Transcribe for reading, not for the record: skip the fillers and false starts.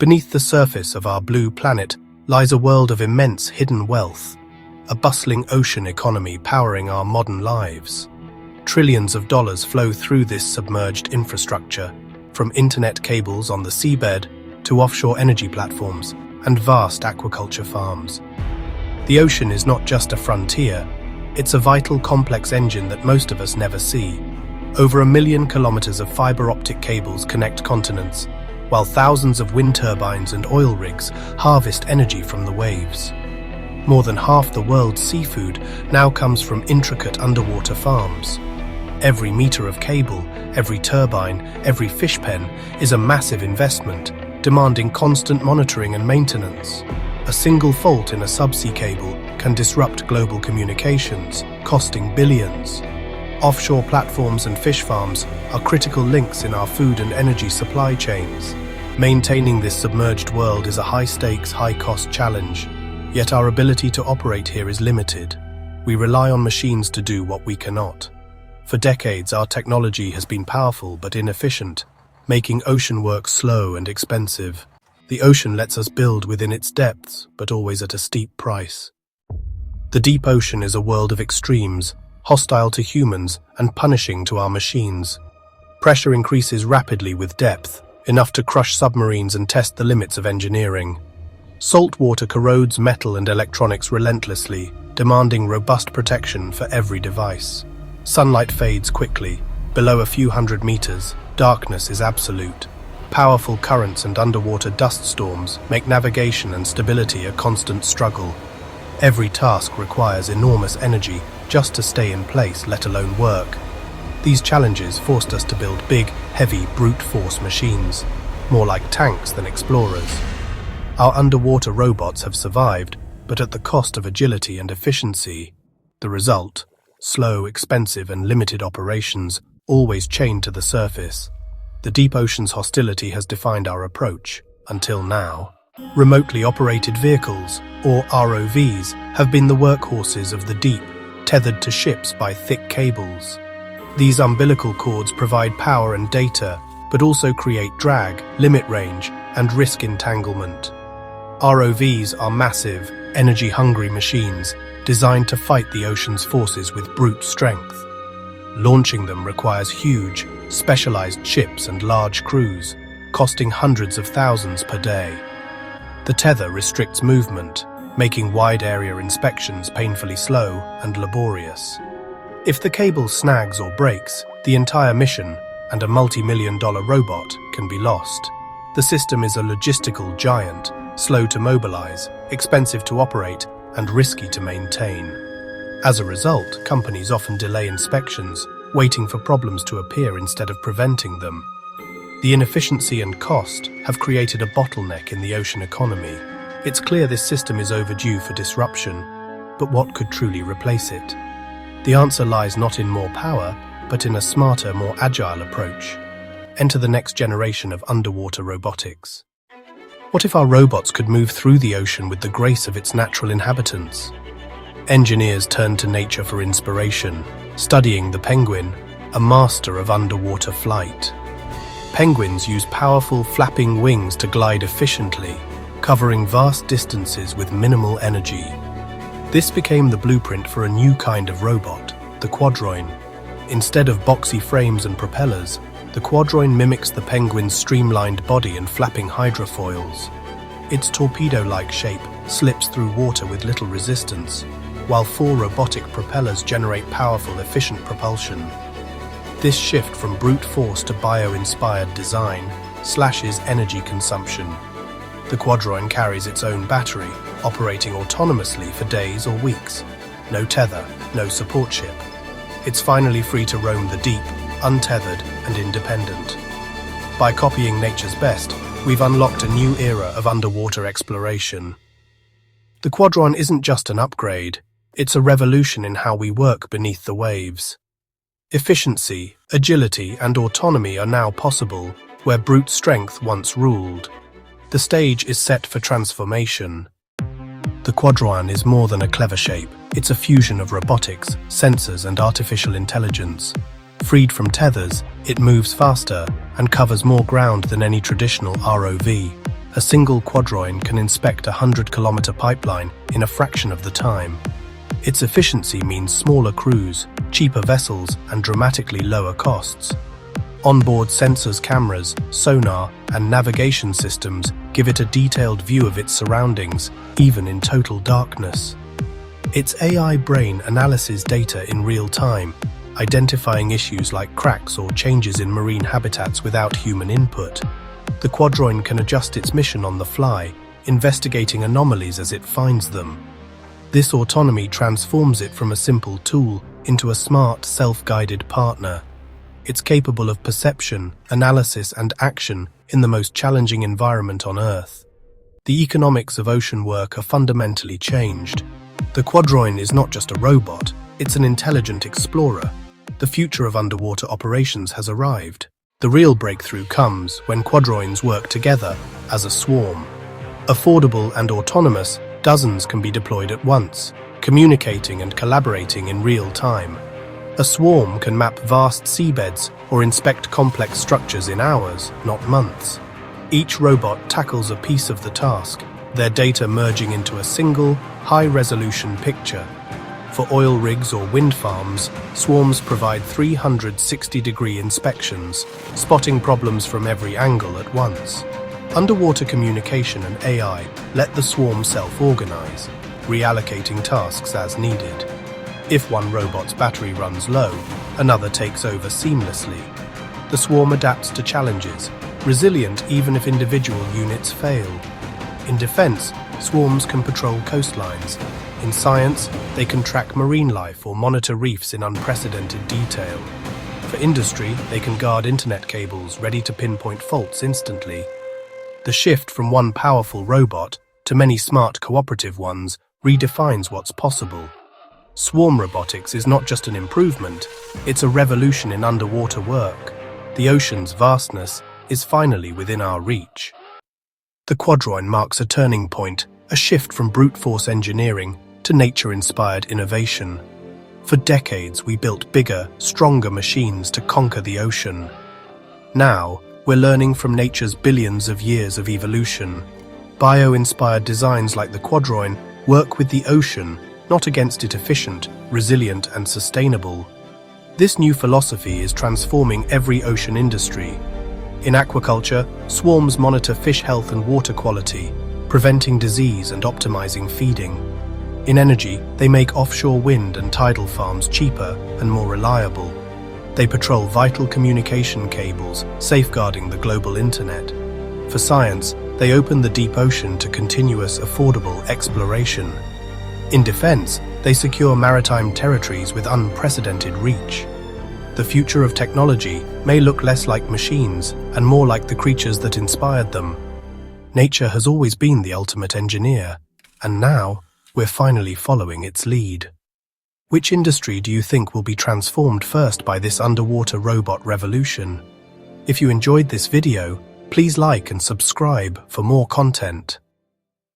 Beneath the surface of our blue planet lies a world of immense hidden wealth, a bustling ocean economy powering our modern lives. Trillions of dollars flow through this submerged infrastructure, from internet cables on the seabed to offshore energy platforms and vast aquaculture farms. The ocean is not just a frontier, it's a vital, complex engine that most of us never see. Over 1 million kilometers of fiber optic cables connect continents, while thousands of wind turbines and oil rigs harvest energy from the waves. More than half the world's seafood now comes from intricate underwater farms. Every meter of cable, every turbine, every fish pen is a massive investment, demanding constant monitoring and maintenance. A single fault in a subsea cable can disrupt global communications, costing billions. Offshore platforms and fish farms are critical links in our food and energy supply chains. Maintaining this submerged world is a high-stakes, high-cost challenge, yet our ability to operate here is limited. We rely on machines to do what we cannot. For decades, our technology has been powerful but inefficient, making ocean work slow and expensive. The ocean lets us build within its depths, but always at a steep price. The deep ocean is a world of extremes, hostile to humans and punishing to our machines. Pressure increases rapidly with depth, enough to crush submarines and test the limits of engineering. Salt water corrodes metal and electronics relentlessly, demanding robust protection for every device. Sunlight fades quickly. Below a few hundred meters, darkness is absolute. Powerful currents and underwater dust storms make navigation and stability a constant struggle. Every task requires enormous energy just to stay in place, let alone work. These challenges forced us to build big, heavy, brute force machines, more like tanks than explorers. Our underwater robots have survived, but at the cost of agility and efficiency. The result: slow, expensive, and limited operations, always chained to the surface. The deep ocean's hostility has defined our approach, until now. Remotely operated vehicles, or ROVs, have been the workhorses of the deep, tethered to ships by thick cables. These umbilical cords provide power and data, but also create drag, limit range, and risk entanglement. ROVs are massive, energy-hungry machines designed to fight the ocean's forces with brute strength. Launching them requires huge, specialized ships and large crews, costing hundreds of thousands per day. The tether restricts movement, making wide-area inspections painfully slow and laborious. If the cable snags or breaks, the entire mission and a multi-million-dollar robot can be lost. The system is a logistical giant, slow to mobilize, expensive to operate, and risky to maintain. As a result, companies often delay inspections, waiting for problems to appear instead of preventing them. The inefficiency and cost have created a bottleneck in the ocean economy. It's clear this system is overdue for disruption, but what could truly replace it? The answer lies not in more power, but in a smarter, more agile approach. Enter the next generation of underwater robotics. What if our robots could move through the ocean with the grace of its natural inhabitants? Engineers turned to nature for inspiration, studying the penguin, a master of underwater flight. Penguins use powerful, flapping wings to glide efficiently, covering vast distances with minimal energy. This became the blueprint for a new kind of robot, the quadroin. Instead of boxy frames and propellers, the quadroin mimics the penguin's streamlined body and flapping hydrofoils. Its torpedo-like shape slips through water with little resistance, while 4 robotic propellers generate powerful, efficient propulsion. This shift from brute force to bio-inspired design slashes energy consumption. The quadroin carries its own battery, operating autonomously for days or weeks. No tether, no support ship. It's finally free to roam the deep, untethered and independent. By copying nature's best, we've unlocked a new era of underwater exploration. The quadroin isn't just an upgrade, it's a revolution in how we work beneath the waves. Efficiency, agility, and autonomy are now possible where brute strength once ruled. The stage is set for transformation. The quadroin is more than a clever shape. It's a fusion of robotics, sensors, and artificial intelligence. Freed from tethers, it moves faster and covers more ground than any traditional ROV. A single quadroin can inspect a 100-kilometer pipeline in a fraction of the time. Its efficiency means smaller crews, cheaper vessels, and dramatically lower costs. Onboard sensors, cameras, sonar, and navigation systems give it a detailed view of its surroundings, even in total darkness. Its AI brain analyzes data in real time, identifying issues like cracks or changes in marine habitats without human input. The quadroin can adjust its mission on the fly, investigating anomalies as it finds them. This autonomy transforms it from a simple tool into a smart, self-guided partner. It's capable of perception, analysis, and action in the most challenging environment on Earth. The economics of ocean work are fundamentally changed. The quadroin is not just a robot, it's an intelligent explorer. The future of underwater operations has arrived. The real breakthrough comes when quadroins work together as a swarm. Affordable and autonomous, dozens can be deployed at once, communicating and collaborating in real time. A swarm can map vast seabeds or inspect complex structures in hours, not months. Each robot tackles a piece of the task, their data merging into a single, high-resolution picture. For oil rigs or wind farms, swarms provide 360-degree inspections, spotting problems from every angle at once. Underwater communication and AI let the swarm self-organize, reallocating tasks as needed. If one robot's battery runs low, another takes over seamlessly. The swarm adapts to challenges, resilient even if individual units fail. In defense, swarms can patrol coastlines. In science, they can track marine life or monitor reefs in unprecedented detail. For industry, they can guard internet cables, ready to pinpoint faults instantly. The shift from one powerful robot to many smart cooperative ones redefines what's possible. Swarm robotics is not just an improvement, it's a revolution in underwater work. The ocean's vastness is finally within our reach. The quadroin marks a turning point, a shift from brute force engineering to nature-inspired innovation. For decades, we built bigger, stronger machines to conquer the ocean. Now, we're learning from nature's billions of years of evolution. Bio-inspired designs like the quadroin work with the ocean, not against it. Efficient, resilient, and sustainable. This new philosophy is transforming every ocean industry. In aquaculture, swarms monitor fish health and water quality, preventing disease and optimizing feeding. In energy, they make offshore wind and tidal farms cheaper and more reliable. They patrol vital communication cables, safeguarding the global internet. For science, they open the deep ocean to continuous, affordable exploration. In defense, they secure maritime territories with unprecedented reach. The future of technology may look less like machines and more like the creatures that inspired them. Nature has always been the ultimate engineer, and now we're finally following its lead. Which industry do you think will be transformed first by this underwater robot revolution? If you enjoyed this video, please like and subscribe for more content.